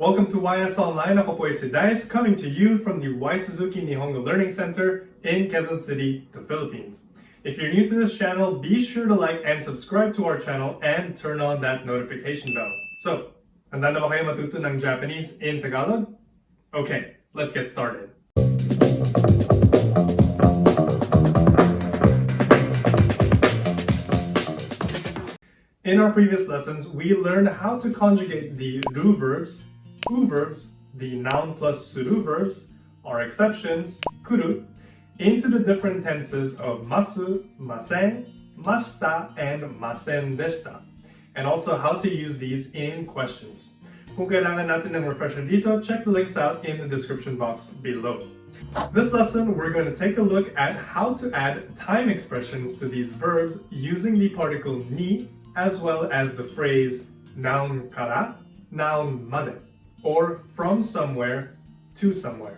Welcome to YS Online. Ako po si Dice, coming to you from the Suzuki Nihongo Learning Center in Quezon City, the Philippines. If you're new to this channel, be sure to like and subscribe to our channel and turn on that notification bell. So, handa na ba kayo matuto ng Japanese in Tagalog? Okay, let's get started. In our previous lessons, we learned how to conjugate the ru verbs, u verbs, the noun plus suru verbs, our exceptions, kuru, into the different tenses of masu, masen, mashita, and masen deshita, and also how to use these in questions. Kung kailangan natin ng refresher dito, check the links out in the description box below. This lesson, we're going to take a look at how to add time expressions to these verbs using the particle ni, as well as the phrase noun kara, noun made, or from somewhere to somewhere.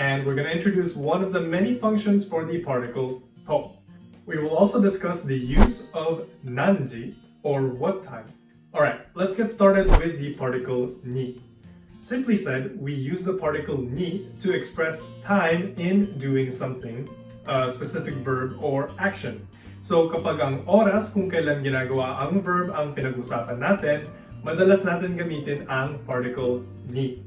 And we're going to introduce one of the many functions for the particle to. We will also discuss the use of nanji, or what time. Alright, let's get started with the particle ni. Simply said, we use the particle ni to express time in doing something, a specific verb or action. So kapag ang oras kung kailan ginagawa ang verb ang pinag-usapan natin, madalas natin gamitin ang particle ni.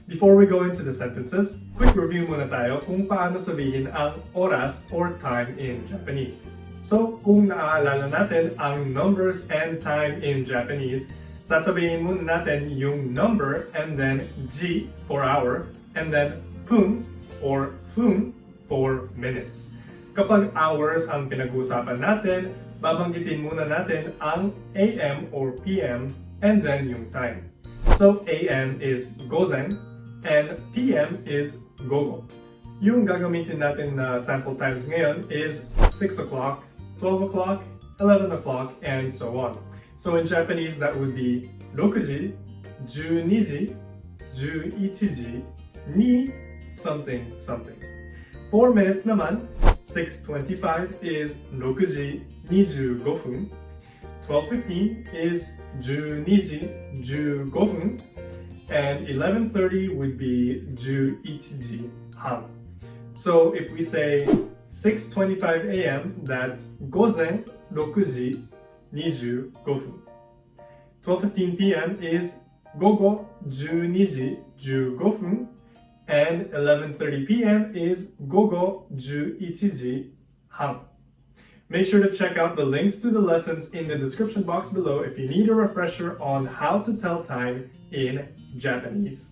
Before we go into the sentences, quick review muna tayo kung paano sabihin ang oras or time in Japanese. So kung naaalala natin ang numbers and time in Japanese, sasabihin muna natin yung number and then ji for hour and then pun or fun for minutes. Kapag hours ang pinag-uusapan natin, babanggitin muna natin ang AM or PM and then yung time. So AM is gozen and PM is gogo. Yung gagamitin natin na sample times ngayon is 6 o'clock, 12 o'clock, 11 o'clock, and so on. So in Japanese, that would be 6時, 12時, 11時, ni something something. 4 minutes naman, 6:25 is 6時25分, 12:15 is 12時15分, and 11:30 would be 11時半. So if we say 6:25 a.m., that's 午前6時25分. 12:15 p.m. is 午後12時15分. And 11:30 p.m. is 午後11時半. Make sure to check out the links to the lessons in the description box below if you need a refresher on how to tell time in Japanese.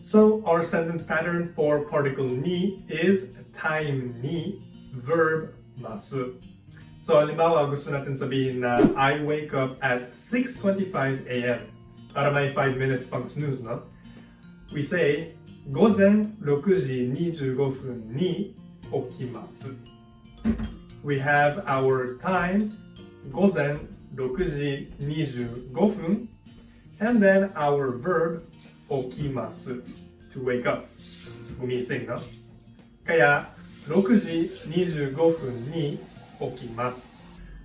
So our sentence pattern for particle ni is time ni, verb masu. So halimbawa gusto natin sabihin na I wake up at 6:25 a.m. Para may 5 minutes pang snooze, no? We say 午前6時25分に起きます. We have our time 午前6時25分 and then our verb 起きます to wake up. Gumising, no? Kaya 6時25分に起きます.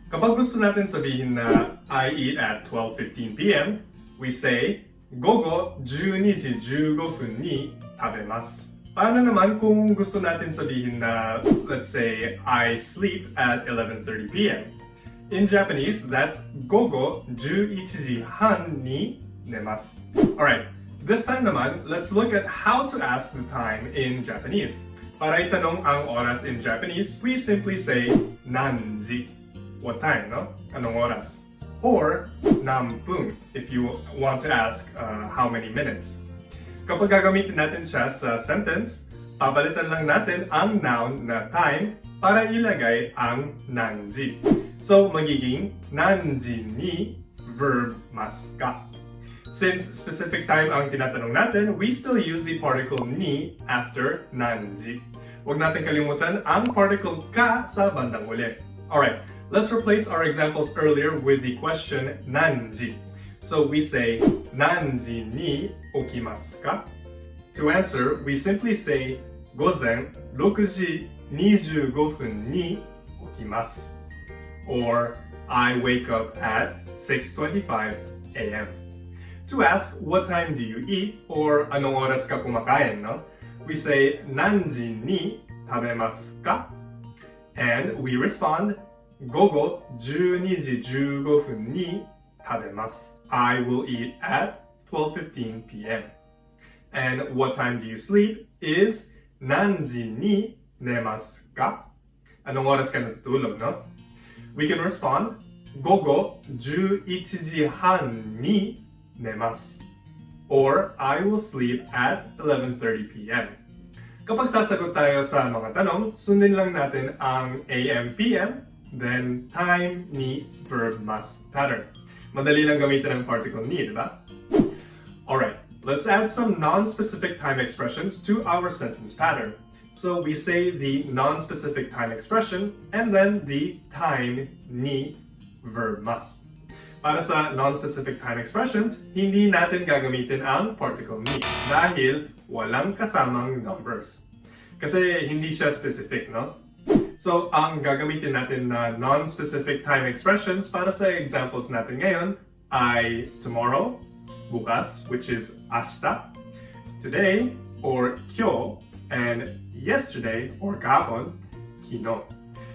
Kapag gusto natin sabihin na I eat at 12:15 p.m., we say 午後12時15分に食べます. Paano naman kung gusto natin sabihin na, let's say, I sleep at 11:30 p.m.? In Japanese, that's 午後11時半に寝ます. Alright, this time naman, let's look at how to ask the time in Japanese. Para itanong ang oras in Japanese, we simply say nanji. What time, no? Anong oras? Or nampun if you want to ask how many minutes. Kapag gagamitin natin siya sa sentence, papalitan lang natin ang noun na time para ilagay ang nanji. So magiging nanji ni verb mas ka. Since specific time ang tinatanong natin, we still use the particle ni after nanji. Huwag natin kalimutan ang particle ka sa bandang uli. Alright, let's replace our examples earlier with the question nanji. So we say nanji ni okimasu ka? To answer, we simply say 午前6時25分に起きます or I wake up at 6:25 a.m. to ask what time do you eat or anong oras ka kumakain, no? We say nanji ni tabemasu ka? And we respond gogo 12時15分に食べます. I will eat at 12:15 p.m. And what time do you sleep is 何時に寝ますか? Anong oras ka natutulog, no? We can respond 午後11時半に寝ます or I will sleep at 11:30 p.m. Kapag sasagot tayo sa mga tanong, sundin lang natin ang AM, PM, then time, ni, verb, must pattern. Madali lang gamitin ang particle ni, di ba? Alright, let's add some non-specific time expressions to our sentence pattern. So we say the non-specific time expression and then the time, ni, verb, must. Para sa non-specific time expressions, hindi natin gagamitin ang particle ni dahil walang kasamang numbers. Kasi hindi siya specific, no? So, ang gagamitin natin na non-specific time expressions para sa examples natin ngayon ay tomorrow, bukas, which is ashita, today, or kyo, and yesterday, or kahapon, kino.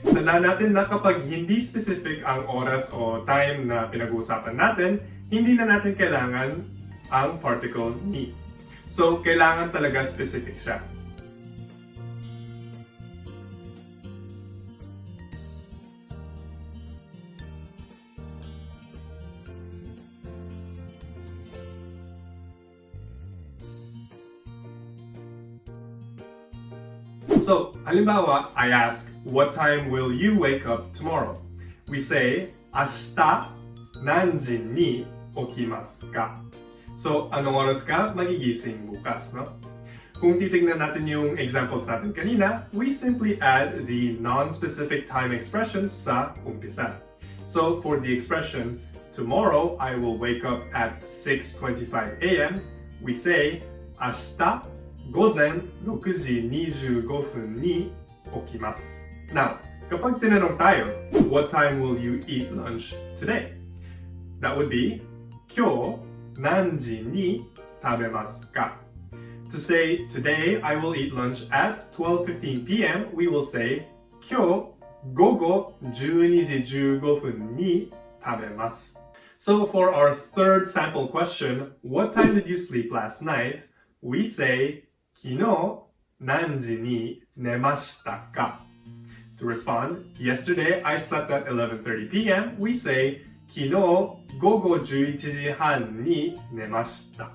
Tandaan natin na kapag hindi specific ang oras o time na pinag-uusapan natin, hindi na natin kailangan ang particle ni. So, kailangan talaga specific siya. So, halimbawa, I ask, what time will you wake up tomorrow? We say, 明日何時に起きますか? So, anong oras ka magigising bukas, no? Kung titignan natin yung examples natin kanina, we simply add the non-specific time expressions sa umpisa. So, for the expression, tomorrow I will wake up at 6:25 a.m., we say, 明日午前6時25分に起きます. Now, kapag tinanong tayo, what time will you eat lunch today? That would be, 今日何時に食べますか? To say, today I will eat lunch at 12:15 p.m., we will say, 今日午後12時15分に食べます. So for our third sample question, what time did you sleep last night? We say, 昨日何時に寝ましたか? To respond, yesterday I slept at 11:30 p.m., we say, 昨日午後11時半に寝ました.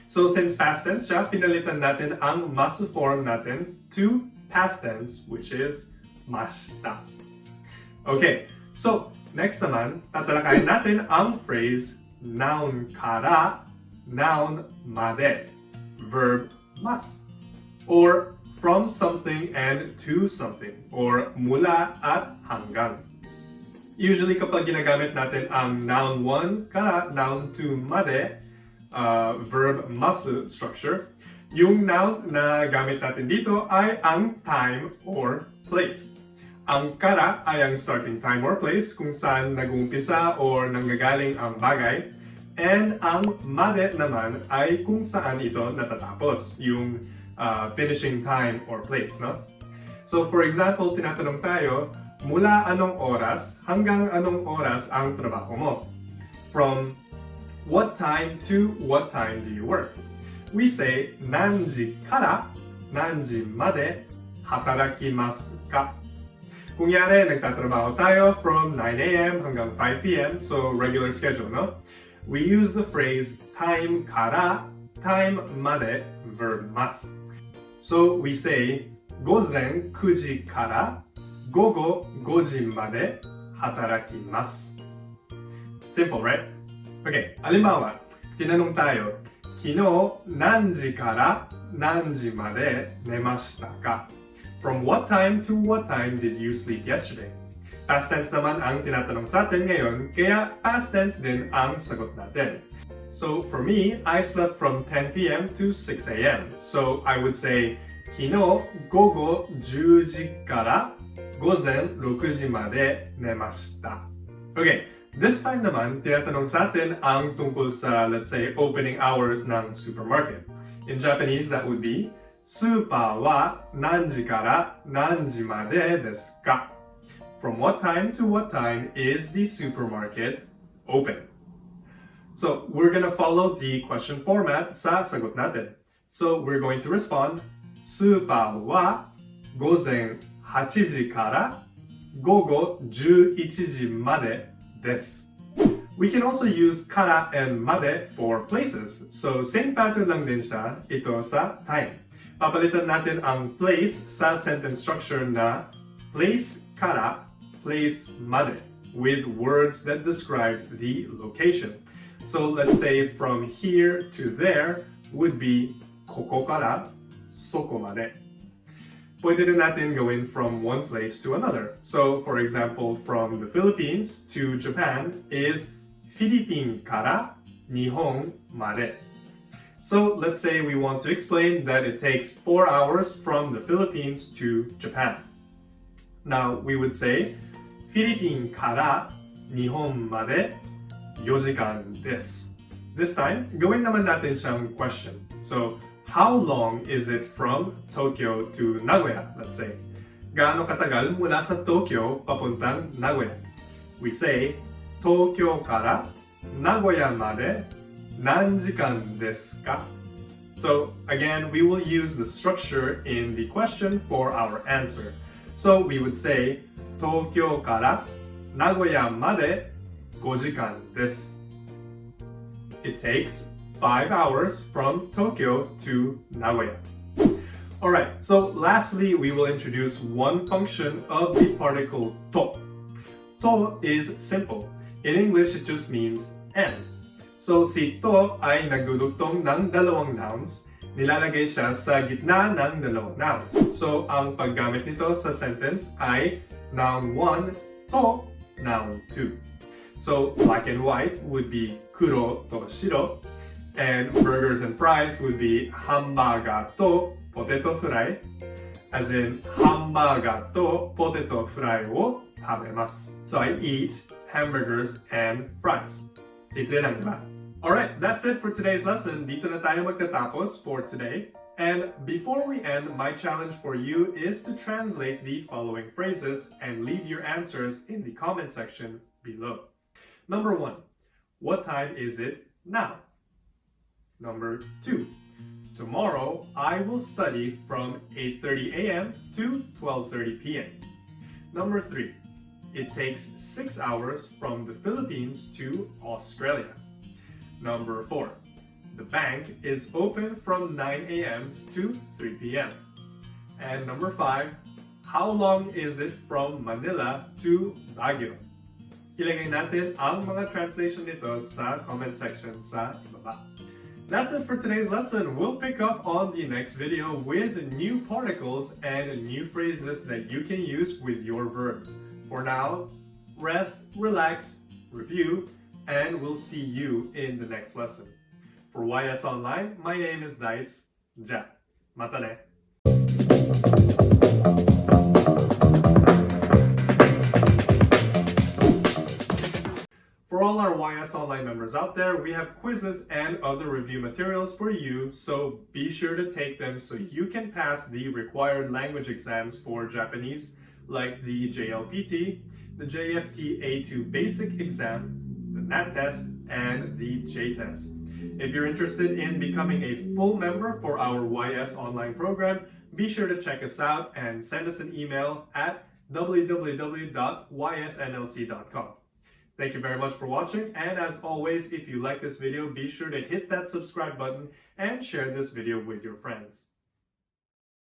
So since past tense siya, pinalitan natin ang masu form natin to past tense, which is mashita. Okay, so next naman, tatalakayin natin ang phrase noun kara, noun made, verb mas, or from something and to something, or mula at hanggang. Usually kapag ginagamit natin ang noun 1 kara, noun 2 made, verb masu structure, yung noun na gamit natin dito ay ang time or place. Ang kara ay ang starting time or place kung saan nag-uumpisa or nanggagaling ang bagay. And ang made naman ay kung saan ito natatapos, yung finishing time or place, no? So for example, tinatanong tayo, mula anong oras hanggang anong oras ang trabaho mo? From what time to what time do you work? We say, 何時から何時まで働きますか? Kunyari, nagtatrabaho tayo from 9 a.m. hanggang 5 p.m., so regular schedule, no? We use the phrase time kara, time made, verb mas. So we say, 午前9時から午後5時まで働きます. Simple, right? Okay, halimbawa, tinanong tayo, 昨日何時から何時まで寝ましたか? From what time to what time did you sleep yesterday? Past tense naman ang tinatanong sa atin ngayon, kaya past tense din ang sagot natin. So for me, I slept from 10 p.m. to 6 a.m. So I would say, 昨日午後10時から午前6時まで寝ました. Okay, This time naman, tinatanong sa atin ang tungkol sa, let's say, opening hours ng supermarket. In Japanese, that would be, Super wa nanji kara nanji made desu ka? From what time to what time is the supermarket open? So, we're gonna follow the question format sa sagot natin. So, we're going to respond, Super wa gozen 8時から午後11時までです. We can also use kara and made for places. So, same pattern lang din siya, ito sa time. Papalitan natin ang place sa sentence structure na place kara, place made, with words that describe the location. So, let's say from here to there would be ここからそこまで. Pwede rin natin gawin from one place to another. So, for example, from the Philippines to Japan is フィリピンから日本まで. So, let's say we want to explain that it takes 4 hours from the Philippines to Japan. Now, we would say フィリピンから日本まで4時間です. This time, gawin naman natin siyang question. So, how long is it from Tokyo to Nagoya, let's say? Gaano katagal mula sa Tokyo papuntang Nagoya? We say, Tokyo kara Nagoya made nan jikan desu ka? So again, we will use the structure in the question for our answer. So we would say, Tokyo kara Nagoya made 5時間です. It takes 5 hours from Tokyo to Nagoya. Alright, so lastly, we will introduce one function of the particle to. To is simple. In English, it just means and. So si to ay nagdudugtong ng dalawang nouns, nilalagay siya sa gitna ng dalawang nouns. So ang paggamit nito sa sentence ay noun 1 to noun 2. So black and white would be kuro to shiro, and burgers and fries would be hamburger to potato fry, as in hamburger to potato fry wo tabemasu. So I eat hamburgers and fries. Simple lang ba? Alright, that's it for today's lesson. Dito na tayo magtatapos for today. And before we end, my challenge for you is to translate the following phrases and leave your answers in the comment section below. Number 1. What time is it now? Number 2. Tomorrow I will study from 8:30 a.m. to 12:30 p.m. Number 3. It takes 6 hours from the Philippines to Australia. Number 4. The bank is open from 9 a.m. to 3 p.m. And number 5. How long is it from Manila to Baguio? Ilagay natin ang mga translation nito sa comment section sa baba. That's it for today's lesson. We'll pick up on the next video with new particles and new phrases that you can use with your verbs. For now, rest, relax, review, and we'll see you in the next lesson. For YS Online, my name is Dice. Ja. Mata ne. For all our YS Online members out there, we have quizzes and other review materials for you, so be sure to take them so you can pass the required language exams for Japanese, like the JLPT, the JFT A2 Basic Exam, the NAT-Test, and the J-Test. If you're interested in becoming a full member for our YS Online program, be sure to check us out and send us an email at www.ysnlc.com. Thank you very much for watching, and as always, if you like this video, be sure to hit that subscribe button and share this video with your friends.